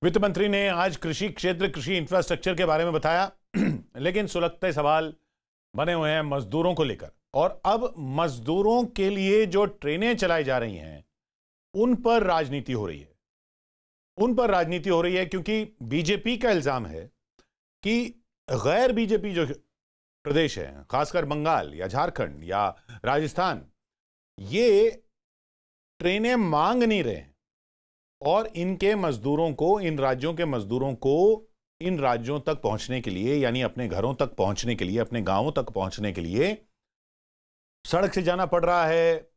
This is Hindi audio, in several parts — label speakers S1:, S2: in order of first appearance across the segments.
S1: वित्त मंत्री ने आज कृषि क्षेत्र, कृषि इंफ्रास्ट्रक्चर के बारे में बताया, लेकिन सुलगते सवाल बने हुए हैं मजदूरों को लेकर। और अब मजदूरों के लिए जो ट्रेनें चलाई जा रही हैं उन पर राजनीति हो रही है, क्योंकि बीजेपी का इल्जाम है कि गैर बीजेपी जो प्रदेश है, खासकर बंगाल या झारखंड या राजस्थान, ये ट्रेनें मांग नहीं रहे हैं और इनके मजदूरों को, इन राज्यों के मजदूरों को इन राज्यों तक पहुंचने के लिए, यानी अपने घरों तक पहुंचने के लिए, अपने गांवों तक पहुंचने के लिए सड़क से जाना पड़ रहा है।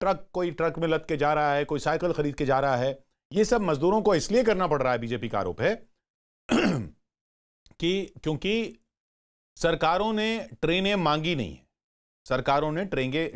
S1: कोई ट्रक में लद के जा रहा है, कोई साइकिल खरीद के जा रहा है। ये सब मजदूरों को इसलिए करना पड़ रहा है, बीजेपी का आरोप है कि क्योंकि सरकारों ने ट्रेनें मांगी नहीं है,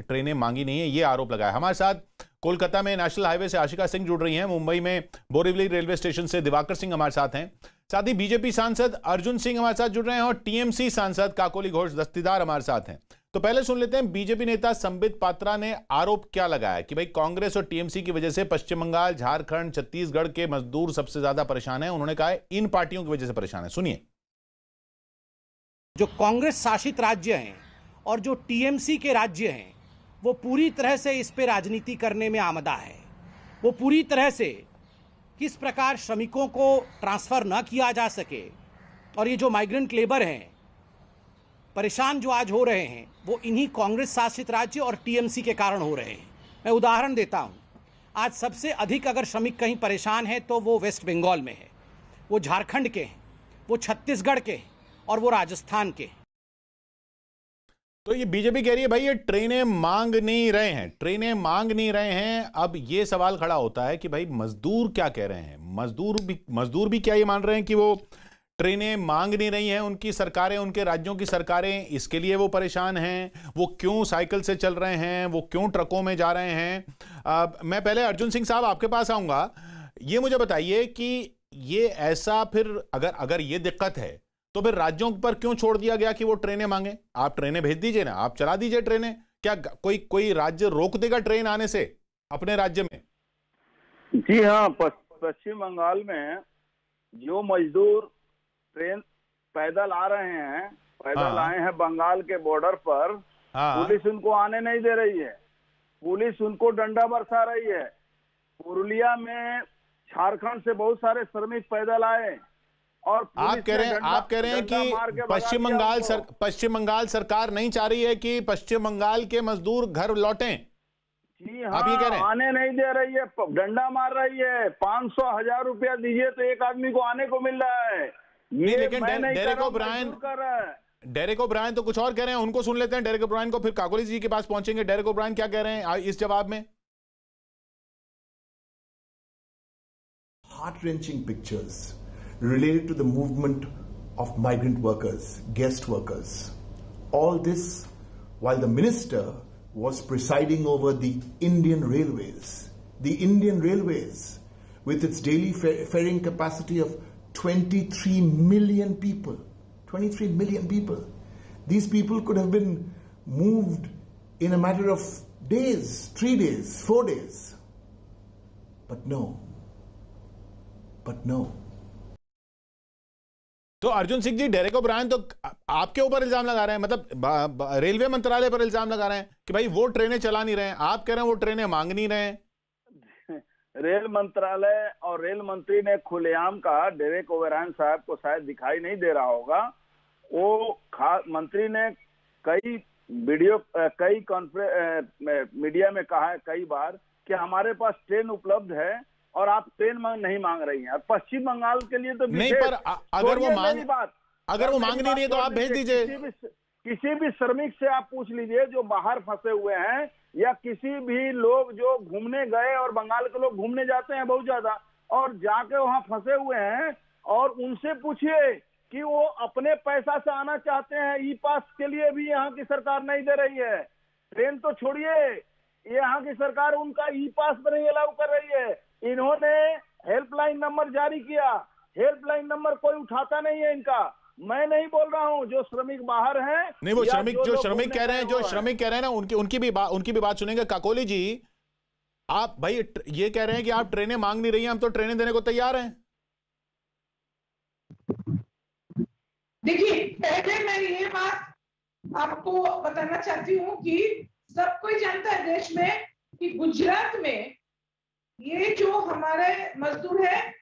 S1: ट्रेनें मांगी नहीं है, ये आरोप लगाया। हमारे साथ कोलकाता में नेशनल हाईवे से आशिका सिंह जुड़ रही हैं, मुंबई में बोरीवली रेलवे स्टेशन से दिवाकर सिंह हमारे साथ हैं, साथ ही बीजेपी सांसद अर्जुन सिंह हमारे साथ जुड़ रहे हैं और टीएमसी सांसद काकोली घोष दस्तीदार हमारे साथ हैं। तो पहले सुन लेते हैं बीजेपी नेता संबित पात्रा ने आरोप क्या लगाया कि भाई कांग्रेस और टीएमसी की वजह से पश्चिम बंगाल, झारखंड, छत्तीसगढ़ के मजदूर सबसे ज्यादा परेशान हैं। उन्होंने कहा है इन पार्टियों की वजह से परेशान है। सुनिए।
S2: जो कांग्रेस शासित राज्य हैं और जो टीएमसी के राज्य हैं, वो पूरी तरह से इस पे राजनीति करने में आमदा है। वो पूरी तरह से किस प्रकार श्रमिकों को ट्रांसफर न किया जा सके, और ये जो माइग्रेंट लेबर हैं, परेशान जो आज हो रहे हैं, वो इन्हीं कांग्रेस शासित राज्य और टीएमसी के कारण हो रहे हैं। मैं उदाहरण देता हूँ, आज सबसे अधिक अगर श्रमिक कहीं परेशान है तो वो वेस्ट बंगाल में है, वो झारखंड के हैं, वो छत्तीसगढ़ के हैं और वो राजस्थान के।
S1: तो ये बीजेपी कह रही है भाई ये ट्रेनें मांग नहीं रहे हैं। अब ये सवाल खड़ा होता है कि भाई मजदूर क्या कह रहे हैं, मजदूर भी क्या ये मान रहे हैं कि वो ट्रेनें मांग नहीं रही हैं, उनकी सरकारें, उनके राज्यों की सरकारें इसके लिए वो परेशान हैं, वो क्यों साइकिल से चल रहे हैं, वो क्यों ट्रकों में जा रहे हैं। मैं पहले अर्जुन सिंह साहब आपके पास आऊंगा। ये मुझे बताइए कि ये ऐसा फिर अगर ये दिक्कत है तो फिर राज्यों पर क्यों छोड़ दिया गया कि वो ट्रेनें मांगे? आप ट्रेनें भेज दीजिए ना, आप चला दीजिए ट्रेनें। क्या कोई राज्य रोक देगा ट्रेन आने से अपने राज्य में?
S3: जी हाँ, पश्चिम बंगाल में जो मजदूर ट्रेन पैदल आ रहे हैं, आए हैं बंगाल के बॉर्डर पर, पुलिस उनको आने नहीं दे रही है, पुलिस उनको डंडा बरसा रही है। पुरुलिया में झारखंड से बहुत सारे श्रमिक पैदल आए और आप कह रहे हैं कि
S1: पश्चिम बंगाल सरकार नहीं चाह रही है कि पश्चिम बंगाल के मजदूर घर लौटें।
S3: जी हाँ, आप ये कह रहे हैं? आने नहीं दे रही है, डंडा मार रही है। 500-1000 रुपया दीजिए तो एक आदमी को आने को मिल रहा है। ये लेकिन
S1: डेरेक ओब्रायन तो कुछ और कह रहे हैं, उनको सुन लेते हैं डेरेक ओब्रायन को, फिर काकोली जी के पास पहुंचेंगे। डेरेक ओब्रायन क्या कह रहे हैं इस जवाब में?
S4: Heart-wrenching pictures related to the movement of migrant workers, guest workers. All this while the minister was presiding over the Indian Railways. The Indian Railways, with its daily ferrying capacity of 23 million people. 23 million people. These people could have been moved in a matter of days, 3 days, 4 days. But no.
S1: तो अर्जुन सिंह जी, डेरेक ओब्रायन तो आपके ऊपर इल्जाम लगा रहे हैं, मतलब रेलवे मंत्रालय पर इल्जाम लगा रहे हैं कि भाई वो ट्रेनें चला नहीं रहे हैं। आप कह रहे हैं वो ट्रेनें मांग नहीं रहे हैं।
S3: रेल मंत्रालय और रेल मंत्री ने खुलेआम कहा, डेरेक ओब्रायन साहब को शायद दिखाई नहीं दे रहा होगा, वो मंत्री ने कई मीडिया में कहा है कई बार कि हमारे पास ट्रेन उपलब्ध है और आप ट्रेन नहीं मांग रही हैं। पश्चिम बंगाल के लिए तो
S1: नहीं, पर अगर वो मांग नहीं रही है तो आप भेज दीजिए।
S3: किसी भी श्रमिक से आप पूछ लीजिए जो बाहर फंसे हुए हैं, या किसी भी लोग जो घूमने गए, और बंगाल के लोग घूमने जाते हैं बहुत ज्यादा, और जाके वहां फंसे हुए हैं, और उनसे पूछिए कि वो अपने पैसा से आना चाहते हैं। ई पास के लिए भी यहाँ की सरकार नहीं दे रही है। ट्रेन तो छोड़िए, यहाँ की सरकार उनका ई पास पर नहीं अलाउ कर रही है। इन्होंने हेल्पलाइन नंबर जारी किया, हेल्पलाइन नंबर कोई उठाता नहीं है इनका। मैं नहीं बोल रहा हूं, जो श्रमिक बाहर हैं,
S1: नहीं, वो श्रमिक कह रहे हैं ना, उनकी भी बात सुनेंगे। काकोली जी, आप भाई ये कह रहे हैं कि आप ट्रेनें मांग नहीं रही हैं, हम तो ट्रेनें देने को तैयार हैं।
S5: देखिए, पहले मैं ये बात आपको बताना चाहती हूँ कि सब कोई जानता है देश में कि गुजरात में ये जो हमारे मजदूर है,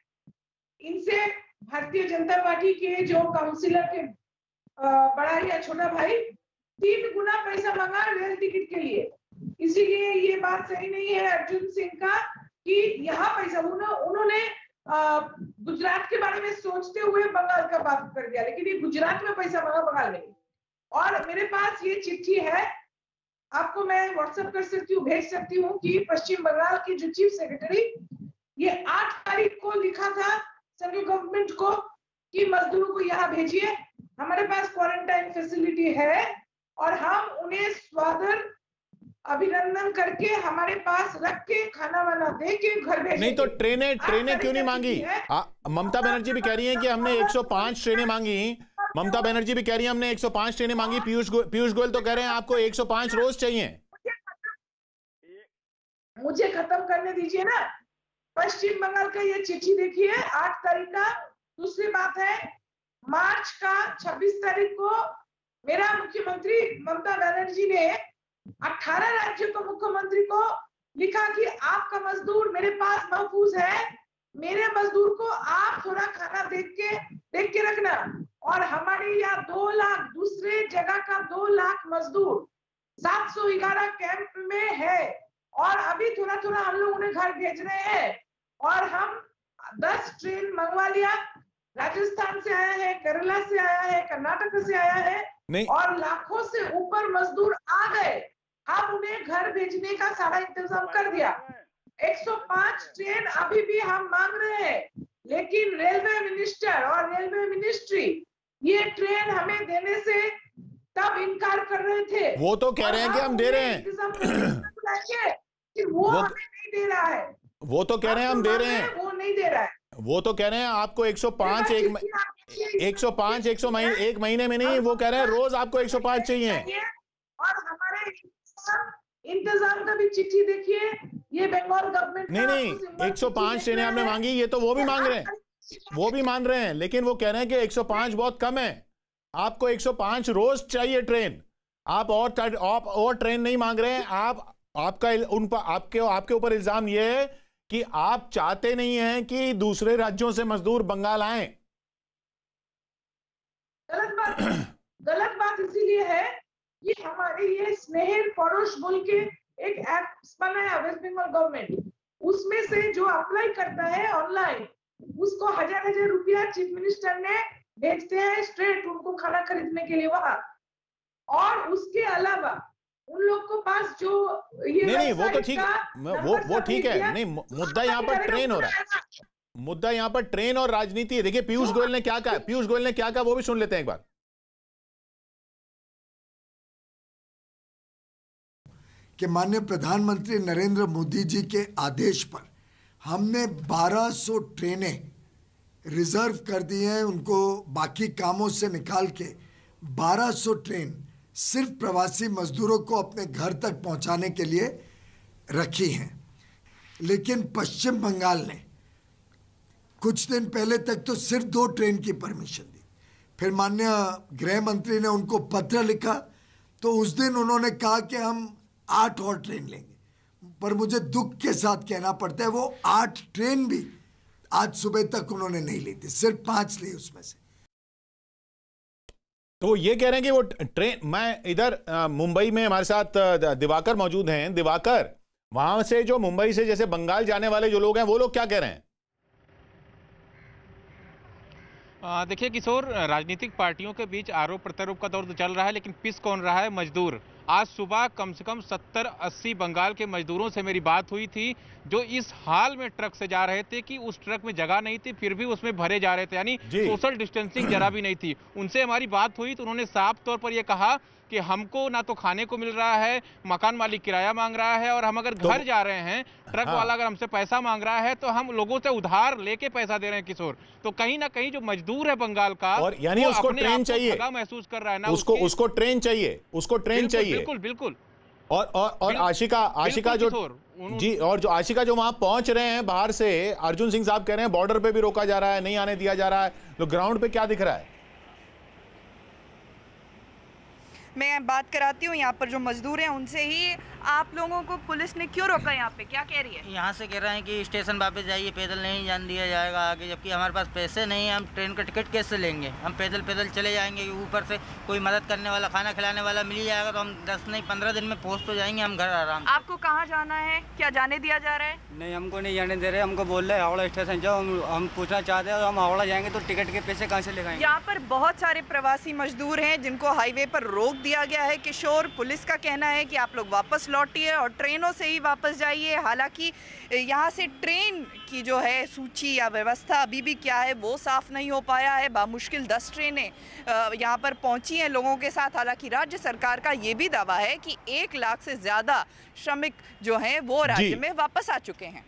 S5: इनसे भारतीय जनता पार्टी के जो काउंसिलर के बड़ा या छोटा भाई 3 गुना पैसा मांगा रेल टिकट के लिए। इसीलिए ये बात सही नहीं है अर्जुन सिंह का कि यहाँ पैसा उन्होंने गुजरात के बारे में सोचते हुए बंगाल का बात कर दिया, लेकिन ये गुजरात में पैसा मांगा, बंगाल में। और मेरे पास ये चिट्ठी है, आपको मैं व्हाट्सएप कर सकती हूँ, भेज सकती हूँ कि पश्चिम बंगाल की जो चीफ सेक्रेटरी ये 8 तारीख को लिखा था सेंट्रल गवर्नमेंट को कि मजदूरों को यहाँ भेजिए, हमारे पास क्वारंटाइन फैसिलिटी है और हम उन्हें स्वागत अभिनंदन करके हमारे पास रख के खाना वाना दे के घर भेजेंगे।
S1: नहीं तो ट्रेनें क्यों नहीं मांगी? ममता बनर्जी भी कह रही हैं कि हमने 105 ट्रेनें मांगी। ममता बनर्जी भी कह रही है हमने 105 ट्रेनें मांगी। पीयूष गोयल तो कह रहे हैं आपको 105 रोज चाहिए।
S5: मुझे खत्म करने दीजिए ना। पश्चिम बंगाल का ये चिट्ठी देखिए 8 तारीख का। दूसरी बात है, मार्च का 26 तारीख को मेरा मुख्यमंत्री ममता बनर्जी ने 18 राज्यों के मुख्यमंत्री को लिखा कि आपका मजदूर मेरे पास महफूज है, मेरे मजदूर को आप थोड़ा खाना देख के रखना। और हमारे यहाँ 2 लाख, दूसरे जगह का 2 लाख मजदूर 711 कैंप में है और अभी थोड़ा थोड़ा हम लोग उन्हें घर भेज रहे हैं। और हम 10 ट्रेन मंगवा लिया, राजस्थान से आया है, केरला से आया है, कर्नाटक से आया है और लाखों से ऊपर मजदूर आ गए। हम उन्हें घर भेजने का सारा इंतजाम कर दिया। 105 ट्रेन अभी भी हम मांग रहे हैं, लेकिन रेलवे मिनिस्टर और रेलवे मिनिस्ट्री ये ट्रेन हमें देने से तब इनकार कर रहे थे।
S1: वो तो कह रहे हैं कि हम दे रहे हैं,
S5: कि वो हमें नहीं दे रहा है।
S1: वो तो कह रहे हैं हम दे रहे हैं,
S5: वो नहीं दे रहा है।
S1: वो तो कह रहे हैं आपको 105 एक महीने में नहीं, वो कह रहे हैं रोज आपको 105 चाहिए।
S5: और हमारे इंतजाम का भी चिट्ठी देखिए, ये बंगाल गवर्नमेंट
S1: नहीं 105 ट्रेनें आपने मांगी, ये तो वो भी मांग रहे हैं, वो भी मान रहे हैं, लेकिन वो कह रहे हैं कि 105 बहुत कम है, आपको 105 रोज चाहिए ट्रेन। आप और ट्रेन नहीं मांग रहे हैं। आपके ऊपर इल्जाम ये है कि आप चाहते नहीं हैं कि दूसरे राज्यों से मजदूर बंगाल आए।
S5: गलत बात इसीलिए है कि हमारे ये स्नेहिल पड़ोस बोल के एक ऐप बनाया वेस्ट बंगाल गवर्नमेंट, उसमें से जो अप्लाई करता है ऑनलाइन उसको 1000 रुपया चीफ मिनिस्टर ने भेजते हैं स्ट्रेट उनको खाना खरीदने के लिए वहां। और उसके अलावा उन लोग को पास जो ये
S1: नहीं वो तो ठीक, वो ठीक है। नहीं, मुद्दा यहाँ पर ट्रेन हो रहा है, मुद्दा यहाँ पर ट्रेन और राजनीति है। देखिए पीयूष गोयल ने क्या कहा, पीयूष गोयल ने क्या कहा वो भी सुन लेते हैं एक बार।
S6: कि माननीय प्रधानमंत्री नरेंद्र मोदी जी के आदेश पर हमने 1200 ट्रेनें रिजर्व कर दी हैं, उनको बाकी कामों से निकाल के 1200 ट्रेन सिर्फ प्रवासी मजदूरों को अपने घर तक पहुंचाने के लिए रखी हैं। लेकिन पश्चिम बंगाल ने कुछ दिन पहले तक तो सिर्फ 2 ट्रेन की परमिशन दी। फिर माननीय गृह मंत्री ने उनको पत्र लिखा तो उस दिन उन्होंने कहा कि हम 8 और ट्रेन लेंगे। पर मुझे दुख के साथ कहना पड़ता है वो 8 ट्रेन भी आज सुबह तक उन्होंने नहीं ली थी, सिर्फ 5 ली उसमें से।
S1: तो वो ये कह रहे हैं कि वो ट्रेन, मैं इधर मुंबई में हमारे साथ दिवाकर मौजूद हैं। दिवाकर, वहां से जो मुंबई से जैसे बंगाल जाने वाले जो लोग हैं वो लोग क्या कह रहे हैं?
S7: देखिए किशोर, राजनीतिक पार्टियों के बीच आरोप प्रत्यारोप का दौर तो चल रहा है, लेकिन पिस कौन रहा है? मजदूर। आज सुबह कम से कम 70-80 बंगाल के मजदूरों से मेरी बात हुई थी जो इस हाल में ट्रक से जा रहे थे कि उस ट्रक में जगह नहीं थी, फिर भी उसमें भरे जा रहे थे, यानी सोशल डिस्टेंसिंग जरा भी नहीं थी। उनसे हमारी बात हुई तो उन्होंने साफ तौर पर यह कहा कि हमको ना तो खाने को मिल रहा है, मकान मालिक किराया मांग रहा है, और हम अगर घर जा रहे हैं, ट्रक वाला अगर हमसे पैसा मांग रहा है तो हम लोगों से उधार लेके पैसा दे रहे हैं। किशोर, तो कहीं ना कहीं जो मजदूर है बंगाल का,
S1: और यानी उसको ट्रेन चाहिए,
S7: महसूस कर रहा है ना,
S1: उसको ट्रेन चाहिए, उसको ट्रेन चाहिए।
S7: बिल्कुल बिल्कुल।
S1: और आशिका जो जी, और जो आशिका जो वहां पहुंच रहे हैं बाहर से, अर्जुन सिंह साहब कह रहे हैं बॉर्डर पे भी रोका जा रहा है, नहीं आने दिया जा रहा है, तो ग्राउंड पे क्या दिख रहा है?
S8: मैं बात कराती हूँ यहाँ पर जो मजदूर हैं उनसे ही। आप लोगों को पुलिस ने क्यों रोका यहाँ पे, क्या कह रही है?
S9: यहाँ से कह रहे हैं कि स्टेशन वापस जाइए, पैदल नहीं जाने दिया जाएगा आगे, जबकि हमारे पास पैसे नहीं हैं। हम ट्रेन का टिकट कैसे लेंगे? हम पैदल चले जाएंगे। ऊपर से कोई मदद करने वाला, खाना खिलाने वाला मिल जाएगा तो हम 10 नहीं 15 दिन में पहुँच तो जाएंगे हम घर आराम से।
S8: आपको कहाँ जाना है, क्या जाने दिया जा रहा है?
S10: नहीं, हमको नहीं जाने दे रहे। हमको बोल रहे हैं हावड़ा स्टेशन जाओ। हम पूछना चाहते हैं हम हावड़ा जाएंगे तो टिकट के पैसे कहाँ से लगाएंगे?
S8: यहाँ पर बहुत सारे प्रवासी मजदूर हैं जिनको हाईवे पर रोक दिया गया है। किशोर, पुलिस का कहना है कि आप लोग वापस लौटिए और ट्रेनों से ही वापस जाइए। हालांकि यहाँ से ट्रेन की जो है सूची या व्यवस्था अभी भी क्या है वो साफ नहीं हो पाया है। बामुश्किल 10 ट्रेनें यहाँ पर पहुँची हैं लोगों के साथ। हालांकि राज्य सरकार का ये भी दावा है कि 1 लाख से ज़्यादा श्रमिक जो हैं वो राज्य में वापस आ चुके हैं।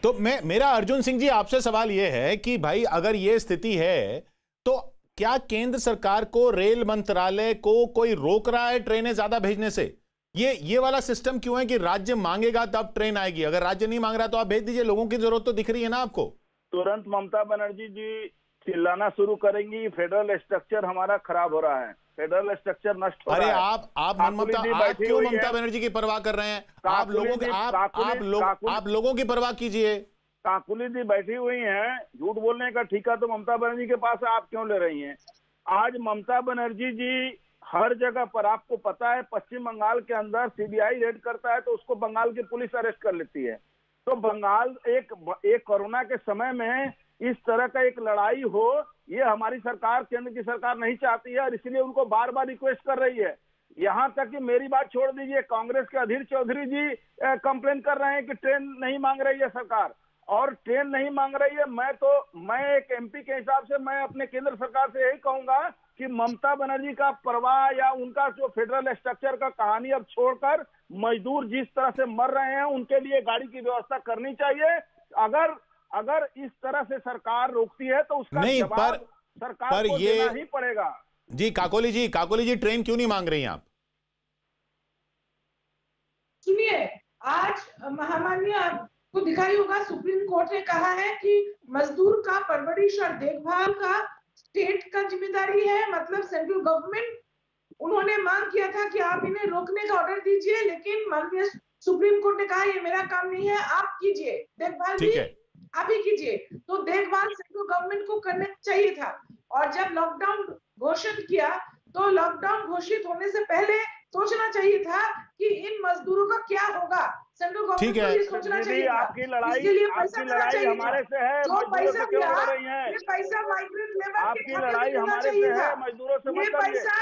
S1: तो मेरा अर्जुन सिंह जी आपसे सवाल यह है कि भाई अगर ये स्थिति है तो क्या केंद्र सरकार को, रेल मंत्रालय को कोई रोक रहा है ट्रेनें ज्यादा भेजने से? ये वाला सिस्टम क्यों है कि राज्य मांगेगा तब ट्रेन आएगी, अगर राज्य नहीं मांग रहा तो आप भेज दीजिए? लोगों की जरूरत तो दिख रही है ना आपको।
S3: तुरंत ममता बनर्जी जी चिल्लाना शुरू करेंगी, फेडरल स्ट्रक्चर हमारा खराब हो रहा है, फेडरल स्ट्रक्चर नष्ट हो रहा है।
S1: अरे आप क्यों ममता बनर्जी की परवाह कर रहे हैं? आप लोगों की परवाह कीजिए।
S3: काकुली जी बैठी हुई हैं, झूठ बोलने का ठेका तो ममता बनर्जी के पास है, आप क्यों ले रही हैं? आज ममता बनर्जी जी हर जगह पर, आपको पता है पश्चिम बंगाल के अंदर सीबीआई रेड करता है तो उसको बंगाल की पुलिस अरेस्ट कर लेती है। तो बंगाल एक कोरोना के समय में इस तरह का एक लड़ाई हो, ये हमारी सरकार, केंद्र की सरकार नहीं चाहती है और इसलिए उनको बार बार रिक्वेस्ट कर रही है। यहाँ तक कि मेरी बात छोड़ दीजिए, कांग्रेस के अधीर चौधरी जी कंप्लेन कर रहे हैं कि ट्रेन नहीं मांग रही है सरकार, और ट्रेन नहीं मांग रही है। मैं एक एमपी के हिसाब से मैं अपने केंद्र सरकार से यही कहूंगा कि ममता बनर्जी का परवाह या उनका जो फेडरल स्ट्रक्चर का कहानी अब छोड़कर मजदूर जिस तरह से मर रहे हैं उनके लिए गाड़ी की व्यवस्था करनी चाहिए। अगर इस तरह से सरकार रोकती है तो उसका जवाब सरकार को देना ही पड़ेगा।
S1: जी काकोली जी ट्रेन क्यों नहीं मांग रही हैं आप?
S5: सुनिए, आज महामान्य आपको दिखाई होगा सुप्रीम कोर्ट ने कहा है कि मजदूर का परवरिश और देखभाल का स्टेट का जिम्मेदारी है, मतलब सेंट्रल गवर्नमेंट। उन्होंने मांग किया था कि आप इन्हें रोकने का ऑर्डर दीजिए, लेकिन माननीय सुप्रीम कोर्ट ने कहा ये मेरा काम नहीं है, आप कीजिए, देखभाल भी आप ही कीजिए। तो देखभाल सेंट्रल गवर्नमेंट को करना चाहिए था। और जब लॉकडाउन घोषित किया तो लॉकडाउन घोषित होने से पहले सोचना चाहिए था कि इन मजदूरों का क्या होगा। सेंट्रल गवर्नमेंट को ये सोचना चाहिए था।
S3: आपकी लड़ाई हमारे से है,
S5: जो पैसा दिया
S3: ये
S5: पैसा माइग्रेंट लेबर
S3: आपकी लड़ाई हमारे से है, मजदूरों से
S5: ये पैसा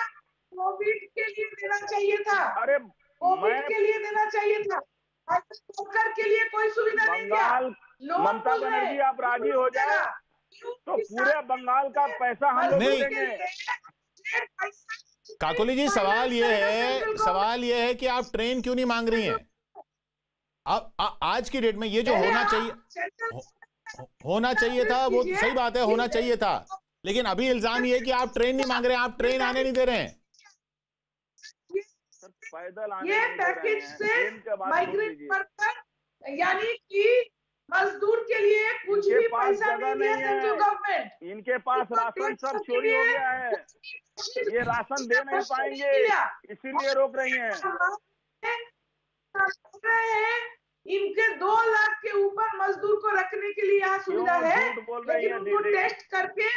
S5: कोविड के लिए देना चाहिए था।
S3: अरे
S5: कोविड के लिए देना चाहिए था, सरकार के लिए कोई सुविधा नहीं दिया।
S3: ममता बनर्जी आप राजी हो जाए तो पूरे बंगाल का पैसा हम लोग देंगे।
S1: काकोली जी सवाल ये है कि आप ट्रेन क्यों नहीं मांग रही हैं? अब आज की डेट में ये जो होना चाहिए था वो सही बात है, होना चाहिए था, लेकिन अभी इल्जाम ये है कि आप ट्रेन नहीं मांग रहे हैं, आप ट्रेन आने नहीं दे रहे हैं।
S3: पैदल आने
S5: ये पैकेज से माइग्रेंट वर्कर यानी कि मजदूर के लिए कुछ भी पैसा नहीं दिया सेंट्रल गवर्नमेंट।
S3: इनके पास राशन सब चोरी हो गया है, ये राशन दे नहीं पाएंगे इसीलिए रोक रही हैं। इनके 2 लाख के ऊपर मजदूर को रखने के लिए यहाँ सुविधा है, लेकिन उनको टेस्ट करके।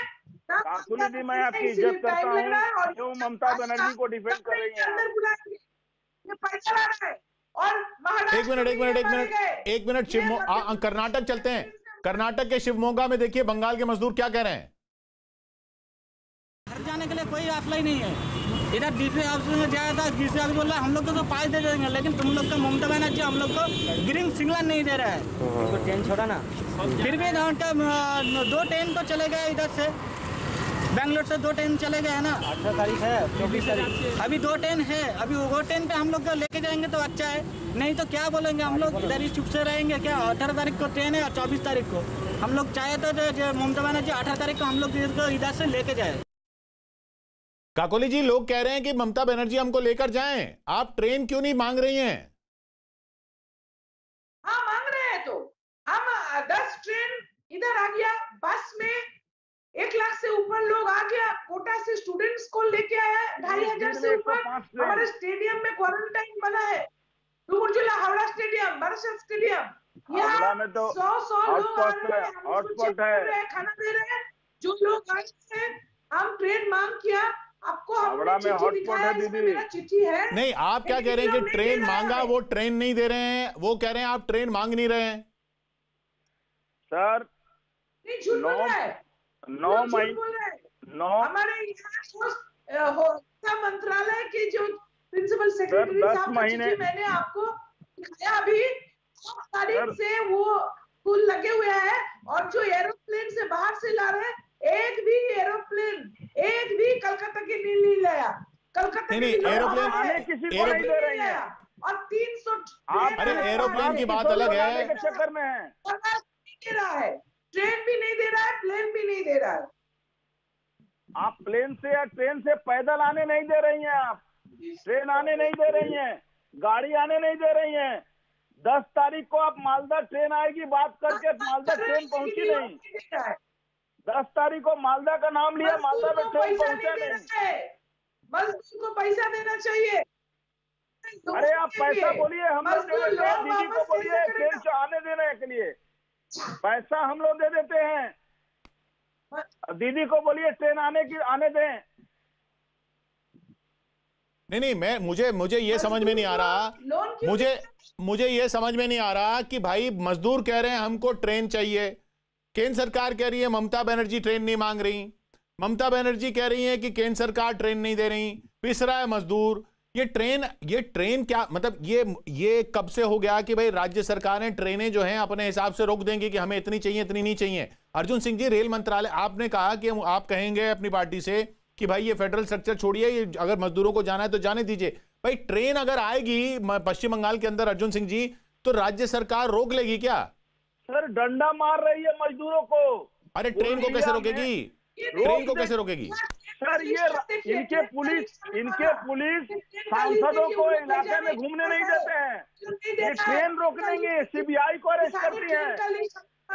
S3: काकुली जी मैं आपकी इज्जत करता हूँ, क्यों ममता बनर्जी को डिफेंड कर रही हैं?
S5: पैसा ला रहा है। और
S1: एक मिनट कर्नाटक चलते हैं। कर्नाटक के शिवमोगा में देखिए बंगाल के मजदूर क्या कह रहे हैं।
S10: घर जाने के लिए कोई अप्लाई नहीं है। इधर डीसी ऑफिस में जाया था, डीसी ऑफिस बोल रहा है हम लोग को तो पास दे देंगे, लेकिन तुम लोग का ममता बनर्जी हम लोग को ग्रीन सिग्नल नहीं दे रहा है। तो ट्रेन छोड़ा ना, फिर भी 2 ट्रेन तो चले गए इधर से, बेंगलोर से 2 ट्रेन चले गए है ना। 18 तारीख है, 24 तारीख अभी 2 ट्रेन है। अभी वो ट्रेन पे हम लोग को लेके जाएंगे तो अच्छा है, नहीं तो क्या बोलेंगे हम लोग, इधर ही चुप से रहेंगे क्या? 18 तारीख को ट्रेन है और 24 तारीख को हम लोग चाहे तो ममता बनर्जी 18 तारीख को हम लोग इधर से लेके जाए।
S1: काकोली जी लोग कह रहे हैं कि ममता बनर्जी हमको लेकर जाएं, आप ट्रेन क्यों नहीं मांग रही हैं?
S5: हाँ मांग रहे हैं, तो हम 10 ट्रेन इधर आ गया, बस में 1 लाख से ऊपर लोग आ गया, कोटा से स्टूडेंट्स को लेके आया 2500 से ऊपर। हमारे स्टेडियम में क्वारंटाइन बना है, डुमरजुला हावड़ा स्टेडियम, बरसत स्टेडियम, यहाँ
S3: में तो
S5: 100 लोग आ रहे हैं,
S3: हॉटस्पॉट है,
S5: खाना दे रहे हैं। जो लोग आए हैं, हम ट्रेन मांग किया, आपको
S3: हावड़ा में हॉटस्पॉट है दीदी।
S5: मेरा चिट्ठी है।
S1: नहीं, आप क्या कह रहे हैं कि ट्रेन मांगा, वो ट्रेन नहीं दे रहे हैं, वो कह रहे हैं आप ट्रेन मांग नहीं रहे हैं।
S3: सर
S5: नहीं, झूठ बोल रहा है,
S3: 9 मई
S5: हमारे यहाँ मंत्रालय के जो प्रिंसिपल सेक्रेटरी साहब का चिट्ठी मैंने आपको दिखाया अभी। 9 तारीख से वो पुल लगे हुए हैं, और जो एरोप्लेन से बाहर से ला रहे हैं, एक भी एरोप्लेन, एक भी कलकत्ता के नहीं लाया। कलकत्ता
S1: नहीं, एरोप्लेन
S3: किसी को नहीं दे रही है।
S5: और 300
S1: अरे एरोप्लेन की बात अलग है,
S3: चक्कर में है,
S5: दे रहा है, ट्रेन भी नहीं दे रहा है, प्लेन भी नहीं दे रहा है।
S3: आप प्लेन से या ट्रेन से पैदल आने नहीं दे रही हैं, आप ट्रेन आने नहीं दे रही हैं, गाड़ी आने नहीं दे रही हैं। 10 तारीख को आप मालदा ट्रेन आएगी, बात करके मालदा ट्रेन पहुंची नहीं। 10 तारीख को मालदा का नाम लिया, मालदा में ट्रेन पहुंचा नहीं।
S5: मजदूर को पैसा देना चाहिए।
S3: अरे आप पैसा बोलिए, हम लोग दे देते हैं, दीदी को बोलिए ट्रेन से आने देने के लिए पैसा हम लोग दे देते हैं। दीदी को बोलिए ट्रेन आने दें।
S1: नहीं, मुझे ये समझ में नहीं आ रहा, मुझे ये समझ में नहीं आ रहा कि भाई मजदूर कह रहे हैं हमको ट्रेन चाहिए, केंद्र सरकार कह रही है ममता बनर्जी ट्रेन नहीं मांग रही, ममता बनर्जी कह रही है कि केंद्र सरकार ट्रेन नहीं दे रही, पिस रहा है मजदूर। ये ट्रेन क्या मतलब, ये कब से हो गया कि भाई राज्य सरकारें ट्रेनें जो हैं अपने हिसाब से रोक देंगी कि हमें इतनी चाहिए, इतनी नहीं चाहिए। अर्जुन सिंह जी, रेल मंत्रालय, आपने कहा कि आप कहेंगे अपनी पार्टी से कि भाई ये फेडरल स्ट्रक्चर छोड़िए, अगर मजदूरों को जाना है तो जाने दीजिए। भाई ट्रेन अगर आएगी पश्चिम बंगाल के अंदर अर्जुन सिंह जी, तो राज्य सरकार रोक लेगी क्या?
S3: सर डंडा मार रही है मजदूरों को।
S1: अरे ट्रेन को कैसे रोकेगी? ट्रेन को कैसे रोकेगी?
S3: सर ये इनके पुलिस सांसदों को इलाके में घूमने नहीं देते हैं, ये ट्रेन रोक देंगे, सीबीआई को अरेस्ट करती है।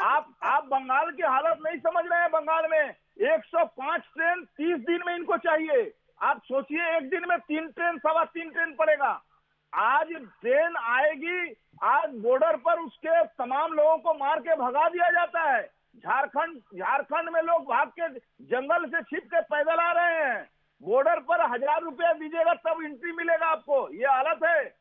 S3: आप बंगाल की हालत नहीं समझ रहे हैं। बंगाल में 105 ट्रेन 30 दिन में इनको चाहिए। आप सोचिए, एक दिन में 3 ट्रेन, 3.25 ट्रेन पड़ेगा। आज ट्रेन आएगी, आज बॉर्डर पर उसके तमाम लोगों को मार के भगा दिया जाता है। झारखंड में लोग भाग के जंगल से छिप के पैदल आ रहे हैं। बॉर्डर पर 1000 रुपया दीजिएगा तब एंट्री मिलेगा आपको। ये हालत है।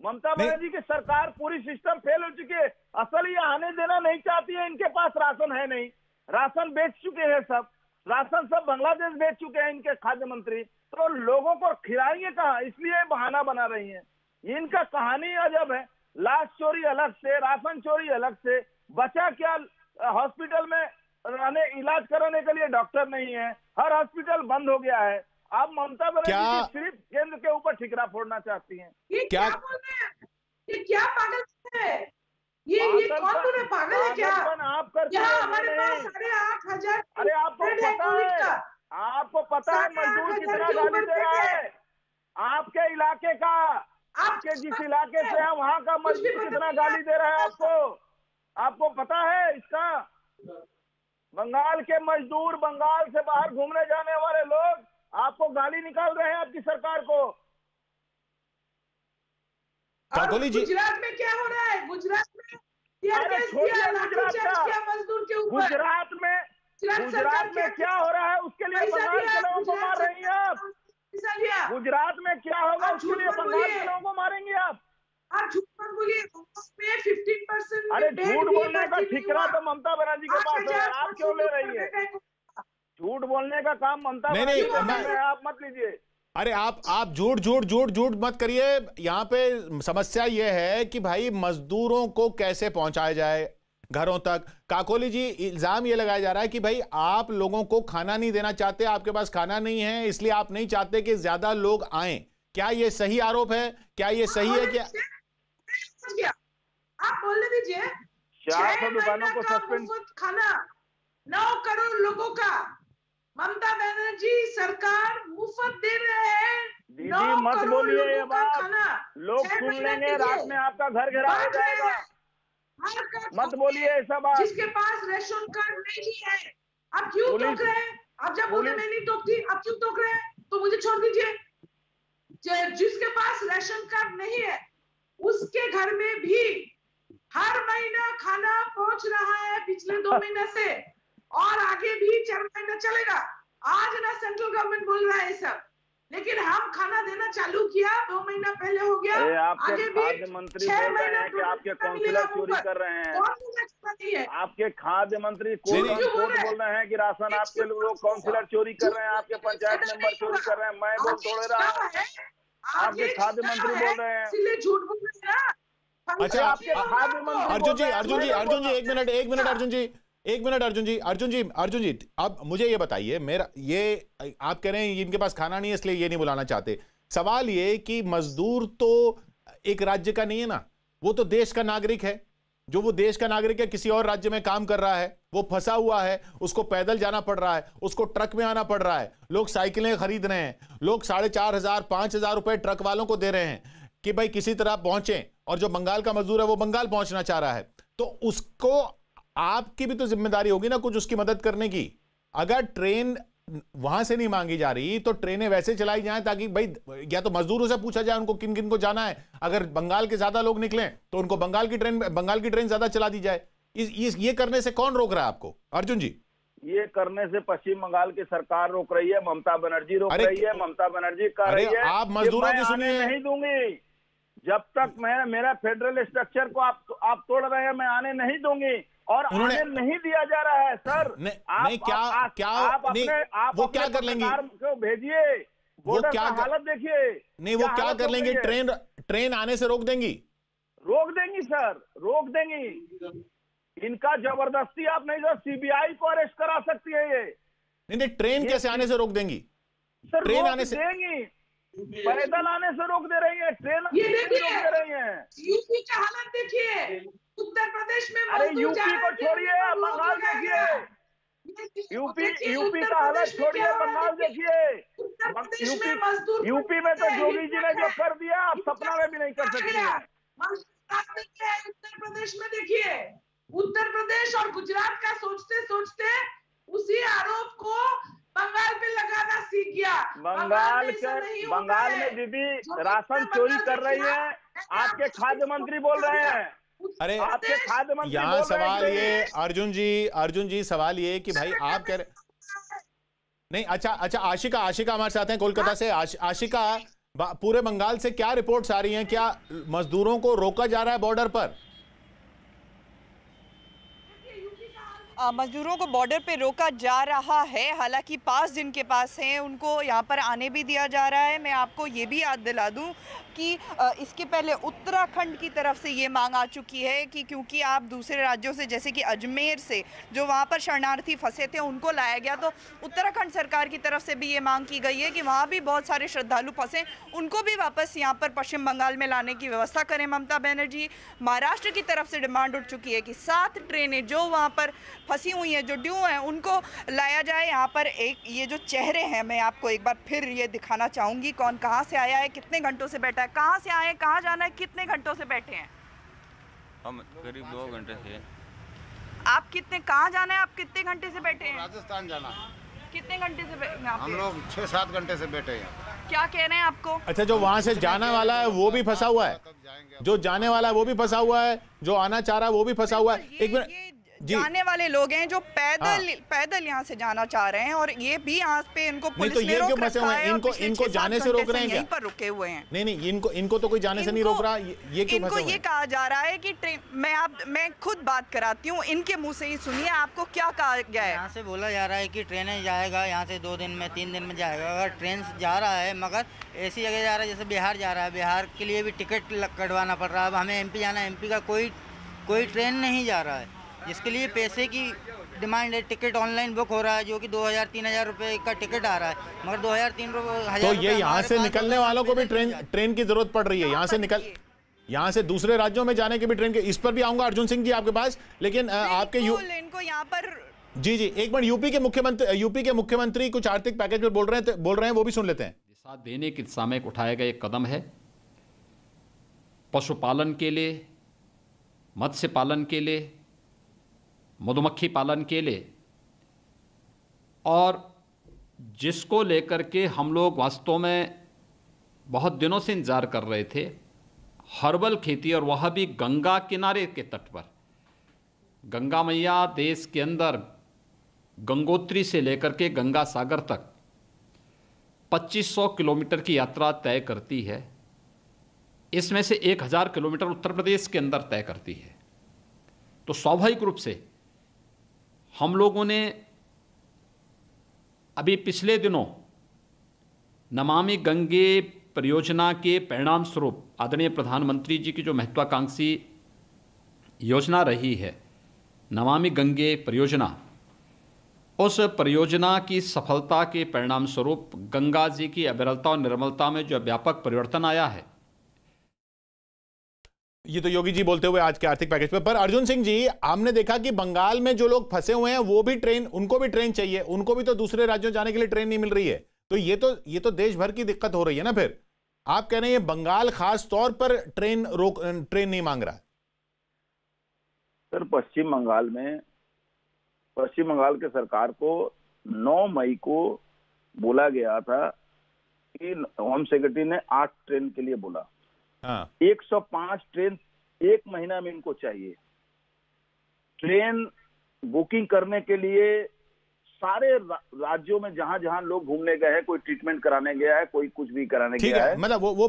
S3: ममता बनर्जी की सरकार, पूरी सिस्टम फेल हो चुकी है। असल ये आने देना नहीं चाहती है, इनके पास राशन है नहीं, राशन बेच चुके हैं सब, राशन सब बांग्लादेश बेच चुके हैं इनके खाद्य मंत्री। तो लोगों को खिलाएंगे कहाँ, इसलिए बहाना बना रही है। इनका कहानी अजब है। लाश चोरी अलग से, राशन चोरी अलग से, बचा क्या? हॉस्पिटल में रहने, इलाज कराने के लिए डॉक्टर नहीं है, हर हॉस्पिटल बंद हो गया है। आप ममता बनर्जी सिर्फ केंद्र के ऊपर ठिकरा फोड़ना चाहती हैं।
S5: ये क्या बोल रहे हैं? ये क्या पागल है? ये कौन बोल रहे? पागल है क्या?
S3: आप करते
S5: हैं हमारे पास 8,500।
S3: अरे आपको पता है मजदूर कितना गाली दे रहा है आपके इलाके का? आपके जिस इलाके से है वहाँ का मजदूर कितना गाली दे रहा है आपको पता है इसका? बंगाल के मजदूर, बंगाल से बाहर घूमने जाने वाले लोग आपको गाली निकाल रहे हैं आपकी सरकार को।
S5: काकोली जी, गुजरात में क्या हो रहा है? गुजरात में मजदूर के ऊपर,
S3: गुजरात में क्या हो रहा है उसके लिए बंगाल के लोगों को मार रही हैं आप। गुजरात में क्या होगा उसके लिए बंगाल के लोगों को मारेंगे आप
S5: झूठ मत बोलिए। 15%।
S3: अरे झूठ बोलने का ठिकरा तो ममता बनर्जी के पास है, आप क्यों ले रही है? झूठ बोलने का काम ममता बनर्जी के पास है, आप मत लीजिए।
S1: अरे आप झूठ मत करिए। यहाँ पे समस्या ये है कि भाई मजदूरों को कैसे पहुंचाया जाए घरों तक। काकोली जी, इल्जाम ये लगाया जा रहा है कि भाई आप लोगों को खाना नहीं देना चाहते, आपके पास खाना नहीं है, इसलिए आप नहीं चाहते कि ज्यादा लोग आए। क्या ये सही आरोप है? क्या ये सही है? क्या
S5: आप बोलने दीजिए।
S3: 400 दुकानों को सस्पेंड।
S5: खाना 9 करोड़ लोगों का ममता बनर्जी सरकार मुफ्त दे रहे हैं।
S3: दीदी मत बोलिए ये बात, लोग सुन लेंगे, रात में आपका घर घेराव हो जाएगा। मत बोलिए ऐसा बात।
S5: जिसके पास रेशन कार्ड नहीं है, आप क्यों रोक रहे हैं? आप जब बोले मैं नहीं टोकती, आप क्यों टोक रहे हैं? तो मुझे छोड़ दीजिए। जिसके पास राशन कार्ड नहीं है उसके घर में भी हर महीना खाना पहुंच रहा है पिछले 2 महीने से, और आगे भी 4 महीना चलेगा। आज ना सेंट्रल गवर्नमेंट बोल रहा है सब, लेकिन हम खाना देना चालू किया 2 महीना पहले हो गया।
S3: आगे भी खाद्य मंत्री बोल रहे हैं कि आपके काउंसिलर चोरी कर रहे हैं। आपके खाद्य मंत्री कोर्ट बोल रहे हैं कि राशन आपके लोग काउंसिलर चोरी कर रहे हैं, आपके पंचायत मेंबर चोरी कर रहे हैं। मैं बोल थोड़े रहा हूँ, आपके खाद्य मंत्री बोल रहे हैं,
S5: इसलिए झूठ बोल रहे हैं।
S1: अच्छा
S3: आपके खाद्य मंत्री
S1: अर्जुन जी एक मिनट अर्जुन जी अब मुझे ये बताइए, मेरा ये आप कह रहे हैं इनके पास खाना नहीं है इसलिए ये नहीं बुलाना चाहते। सवाल ये कि मजदूर तो एक राज्य का नहीं है ना, वो तो देश का नागरिक है। जो वो देश का नागरिक है, किसी और राज्य में काम कर रहा है, वो फंसा हुआ है, उसको पैदल जाना पड़ रहा है, उसको ट्रक में आना पड़ रहा है, लोग साइकिलें खरीद रहे हैं, लोग 4,500 5,000 रुपए ट्रक वालों को दे रहे हैं कि भाई किसी तरह पहुंचे, और जो बंगाल का मजदूर है वो बंगाल पहुंचना चाह रहा है, तो उसको आपकी भी तो जिम्मेदारी होगी ना कुछ उसकी मदद करने की। अगर ट्रेन वहां से नहीं मांगी जा रही तो ट्रेनें वैसे चलाई जाएं ताकि भाई या तो मजदूरों से पूछा जाए उनको किन किन को जाना है। अगर बंगाल के ज्यादा लोग निकलें तो उनको बंगाल की ट्रेन ज्यादा चला दी जाए। ये करने से कौन रोक रहा है आपको अर्जुन जी?
S3: ये करने से पश्चिम बंगाल की सरकार रोक रही है, ममता बनर्जी रोक रही है। ममता बनर्जी कह रही है
S1: आप मजदूरों की सुनिए,
S3: नहीं दूंगी जब तक मैं मेरा फेडरल स्ट्रक्चर को आप तोड़ रहे हैं, मैं आने नहीं दूंगी, और आने नहीं दिया जा रहा है। सर
S1: वो क्या कर लेंगे?
S3: भेजिए,
S1: वो क्या
S3: हालत देखिए।
S1: नहीं वो क्या कर लेंगे? ट्रेन आने से रोक देंगी
S3: सर, रोक देंगी। इनका जबरदस्ती आप नहीं, जो सीबीआई को अरेस्ट करा सकती है ये।
S1: नहीं ट्रेन कैसे आने से रोक देंगी?
S3: सर
S1: ट्रेन आने से
S3: देंगी, पैदल आने से रोक दे रही है, ट्रेन
S5: ये
S3: रोक दे रही है।
S5: यूपी का हालत देखिए, उत्तर प्रदेश में
S3: अरे यूपी को छोड़िए, बंगाल देखिए। यूपी का हालत छोड़िए, बंगाल देखिए। यूपी में तो जोगी जी ने जो कर दिया आप सपना में भी नहीं कर सकती हैं।
S5: उत्तर प्रदेश में देखिए, उत्तर प्रदेश और गुजरात का सोचते सोचते उसी आरोप को बंगाल पे लगाना सीख गया।
S3: बंगाल में दीदी राशन चोरी कर रही है, आपके खाद्य मंत्री बोल रहे हैं।
S1: अरे
S3: आपके खाद्य मंत्री
S1: यहाँ सवाल ये अर्जुन जी सवाल ये कि भाई आप कह रहे नहीं। अच्छा आशिका हमारे साथ हैं कोलकाता से। आशिका, पूरे बंगाल से क्या रिपोर्ट्स आ रही हैं? क्या मजदूरों को रोका जा रहा है बॉर्डर पर?
S8: मजदूरों को बॉर्डर पे रोका जा रहा है, हालांकि पास जिनके पास हैं उनको यहाँ पर आने भी दिया जा रहा है। मैं आपको ये भी याद दिला दूँ कि इसके पहले उत्तराखंड की तरफ से ये मांग आ चुकी है कि क्योंकि आप दूसरे राज्यों से जैसे कि अजमेर से जो वहाँ पर शरणार्थी फंसे थे उनको लाया गया, तो उत्तराखंड सरकार की तरफ से भी ये मांग की गई है कि वहाँ भी बहुत सारे श्रद्धालु फंसे, उनको भी वापस यहाँ पर पश्चिम बंगाल में लाने की व्यवस्था करें ममता बनर्जी। महाराष्ट्र की तरफ से डिमांड उठ चुकी है कि 7 ट्रेनें जो वहाँ पर फंसी हुई हैं, जो ड्यू हैं, उनको लाया जाए यहाँ पर। एक ये जो चेहरे हैं, मैं आपको एक बार फिर ये दिखाना चाहूँगी, कौन कहाँ से आया है, कितने घंटों से बैठा है, कहाँ से आए, कहाँ जाना है, कितने घंटों से बैठे हैं?
S11: हम करीब 2 घंटे से।
S8: आप कहाँ जाना है, आप कितने घंटे से बैठे हैं?
S11: राजस्थान जाना।
S8: कितने घंटे से?
S11: हम लोग 6-7 घंटे से बैठे हैं।
S8: क्या कह रहे हैं आपको?
S1: अच्छा, जो वहां से जाने वाला है वो भी फंसा हुआ है, जो जाने वाला है वो भी फंसा हुआ है, जो आना चाह रहा है वो भी फंसा हुआ है। एक मिनट,
S8: जाने वाले लोग हैं जो पैदल यहाँ से जाना चाह रहे हैं, और ये भी यहाँ पे इनको पुलिस
S1: तो
S8: ने रोक
S1: रखा है। इनको जाने से रोक रहे हैं,
S8: यहीं पर रुके हुए हैं।
S1: नहीं इनको तो कोई जाने से नहीं रोक रहा। ये क्यों
S8: इनको ये कहा जा रहा है कि ट्रेन, मैं खुद बात कराती हूँ, इनके मुंह से ही सुनिए आपको क्या कहा गया है।
S9: यहाँ से बोला जा रहा है कि ट्रेनें जाएगा यहाँ से 2 दिन में 3 दिन में जाएगा। अगर ट्रेन जा रहा है, मगर ऐसी जगह जा रहा है जैसे बिहार जा रहा है, बिहार के लिए भी टिकट कटवाना पड़ रहा है। अब हमें MP जाना है, MP का कोई ट्रेन नहीं जा रहा है, जिसके लिए पैसे की डिमांड है। टिकट ऑनलाइन बुक हो रहा है जो कि 2,000-3,000 रुपए का टिकट आ रहा है, मगर 2,000-3,000
S1: तो ये यहाँ से निकलने वालों को भी ट्रेन की जरूरत पड़ रही है। यहाँ से दूसरे राज्यों में जाने की भी ट्रेन के, इस पर भी आऊंगा अर्जुन सिंह जी आपके पास, लेकिन आपके
S8: इनको यहाँ पर
S1: जी एक मिनट, यूपी के मुख्यमंत्री कुछ आर्थिक पैकेज पर बोल रहे हैं, वो भी सुन लेते हैं।
S12: साथ देने की दिशा में उठाया गया एक कदम है। पशुपालन के लिए, मत्स्य पालन के लिए, मधुमक्खी पालन के लिए और जिसको लेकर के हम लोग वास्तव में बहुत दिनों से इंतज़ार कर रहे थे। हर्बल खेती, और वह भी गंगा किनारे के तट पर। गंगा मैया देश के अंदर गंगोत्री से लेकर के गंगा सागर तक 2500 किलोमीटर की यात्रा तय करती है। इसमें से 1000 किलोमीटर उत्तर प्रदेश के अंदर तय करती है। तो स्वाभाविक रूप से हम लोगों ने अभी पिछले दिनों नमामि गंगे परियोजना के परिणाम स्वरूप आदरणीय प्रधानमंत्री जी की जो महत्वाकांक्षी योजना रही है नमामि गंगे परियोजना, उस परियोजना की सफलता के परिणाम स्वरूप गंगा जी की अविरलता और निर्मलता में जो व्यापक परिवर्तन आया है।
S1: ये तो योगी जी बोलते हुए आज के आर्थिक पैकेज पर अर्जुन सिंह जी, हमने देखा कि बंगाल में जो लोग फंसे हुए हैं वो भी ट्रेन, उनको भी ट्रेन चाहिए, उनको भी तो दूसरे राज्यों जाने के लिए ट्रेन नहीं मिल रही है। तो ये तो देश भर की दिक्कत हो रही है ना। फिर आप कह रहे हैं बंगाल खास तौर पर ट्रेन नहीं मांग रहा।
S3: सर, पश्चिम बंगाल के सरकार को 9 मई को बोला गया था कि होम सेक्रेटरी ने 8 ट्रेन के लिए बोला। 105 ट्रेन 1 महीना में इनको चाहिए। ट्रेन बुकिंग करने के लिए सारे राज्यों में जहां जहां लोग घूमने गए हैं, कोई ट्रीटमेंट कराने गया है, कोई कुछ भी कराने गया है।
S1: मतलब वो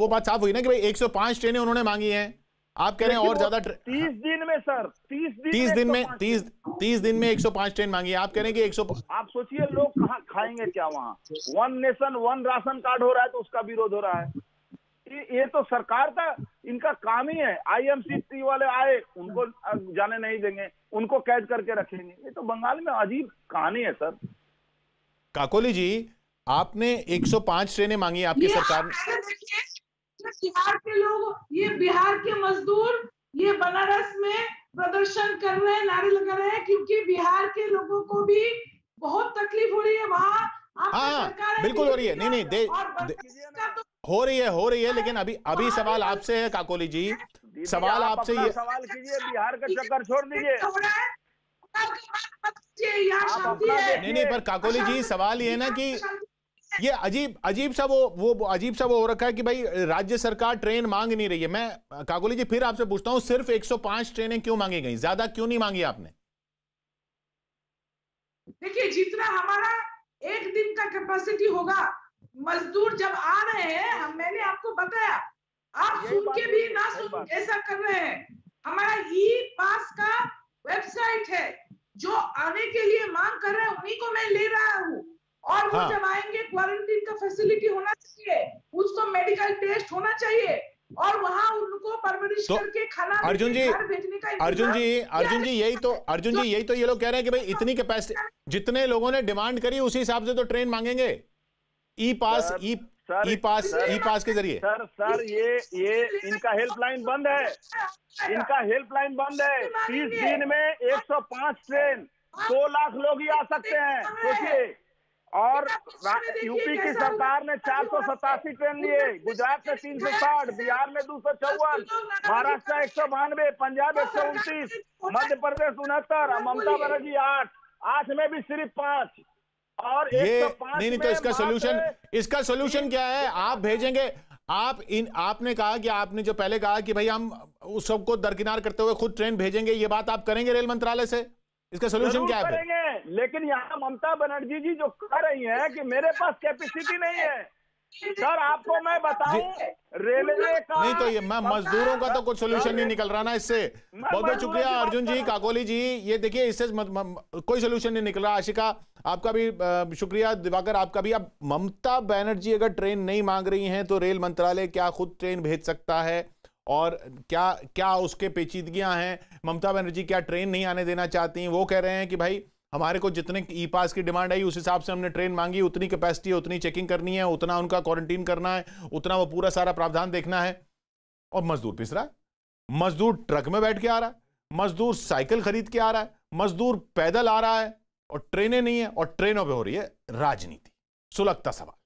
S1: बात साफ हुई ना कि भाई 105 ट्रेनें उन्होंने मांगी हैं। आप कह रहे हैं और ज्यादा
S3: 30 दिन में सर
S1: 30 दिन में 105 ट्रेन मांगी है। आप कह रहे हैं कि 100।
S3: आप सोचिए लोग कहाँ खाएंगे क्या वहां। 1 नेशन 1 राशन कार्ड हो रहा है तो उसका विरोध हो रहा है। ये तो सरकार का इनका काम ही है। IMCT वाले आए, उनको जाने नहीं देंगे, उनको कैद करके रखेंगे। ये तो बंगाल में अजीब कहानी है सर।
S1: काकोली जी, आपने 105 ट्रेनें मांगी आपकी सरकार ने।
S5: बिहार के लोग, ये बिहार के मजदूर ये बनारस में प्रदर्शन कर रहे हैं, नारे लगा रहे हैं, क्योंकि बिहार के लोगों को भी बहुत तकलीफ हो रही है वहाँ।
S1: हाँ, बिल्कुल हो रही है। नहीं हो रही है, लेकिन अभी सवाल आपसे है काकोली जी, सवाल आपसे ये
S3: सवाल कीजिए, बिहार का चक्कर छोड़ दीजिए।
S1: नहीं, पर काकोली जी सवाल ये है ना कि ये अजीब सा वो हो रखा है कि भाई राज्य सरकार ट्रेन मांग नहीं रही है। मैं काकोली जी फिर आपसे पूछता हूं, सिर्फ 105 ट्रेनें क्यों मांगी गई? ज्यादा क्यों नहीं मांगी आपने?
S5: देखिए, जितना हमारा एक दिन का कैपेसिटी होगा, मजदूर जब आ रहे हैं, मैंने आपको बताया, आप सुन के भी ना सुन ऐसा कर रहे हैं। हमारा E-पास का वेबसाइट है, जो आने के लिए मांग कर रहे हैं उन्हीं को मैं ले रहा हूँ। और वो जब आएंगे, क्वारंटीन का फैसिलिटी होना चाहिए, उसको मेडिकल टेस्ट होना चाहिए, और वहाँ उनको परवरिश करके खाना भेजने का।
S1: अर्जुन जी यही तो ये लोग कह रहे हैं कि भाई इतनी कैपेसिटी, जितने लोगों ने डिमांड करी उसी हिसाब से तो ट्रेन मांगेंगे। ई पास के जरिए।
S3: सर ये इनका हेल्पलाइन बंद है। 30 दिन में 105 ट्रेन, 2 लाख लोग ही आ सकते हैं, सोचिए। और यूपी की सरकार ने 487 ट्रेन लिए, गुजरात में 360, बिहार में 254, महाराष्ट्र 192, पंजाब 129, मध्य प्रदेश 69, ममता बनर्जी 8 में भी सिर्फ 5। और
S1: ये नहीं तो इसका सोल्यूशन क्या है? आप भेजेंगे, आपने कहा कि आपने जो पहले कहा कि भाई हम उस सबको दरकिनार करते हुए खुद ट्रेन भेजेंगे, ये बात आप करेंगे रेल मंत्रालय से? इसका सोल्यूशन क्या है?
S3: लेकिन यहाँ ममता बनर्जी जी जो कह रही हैं कि मेरे पास कैपेसिटी नहीं है। सर, आपको मैं बताऊं, रेलवे का
S1: नहीं तो ये मजदूरों का तो कुछ सोल्यूशन नहीं निकल रहा ना इससे। बहुत बहुत शुक्रिया अर्जुन जी, काकोली जी। ये देखिए, इससे कोई सोल्यूशन नहीं निकल रहा। आशिका, आपका भी शुक्रिया। दिवाकर, आपका भी। अब ममता बनर्जी अगर ट्रेन नहीं मांग रही हैं तो रेल मंत्रालय क्या खुद ट्रेन भेज सकता है? और क्या उसके पेचीदगियां हैं? ममता बनर्जी क्या ट्रेन नहीं आने देना चाहती? वो कह रहे हैं कि भाई हमारे को जितने E-पास की डिमांड आई उस हिसाब से हमने ट्रेन मांगी, उतनी कैपेसिटी है, उतनी चेकिंग करनी है, उतना उनका क्वारंटीन करना है, उतना वो पूरा सारा प्रावधान देखना है। और मजदूर पिस रहा है, मजदूर ट्रक में बैठ के आ रहा है, मजदूर साइकिल खरीद के आ रहा है, मजदूर पैदल आ रहा है, और ट्रेनें नहीं है, और ट्रेनों पे हो रही है राजनीति। सुलगता सवाल।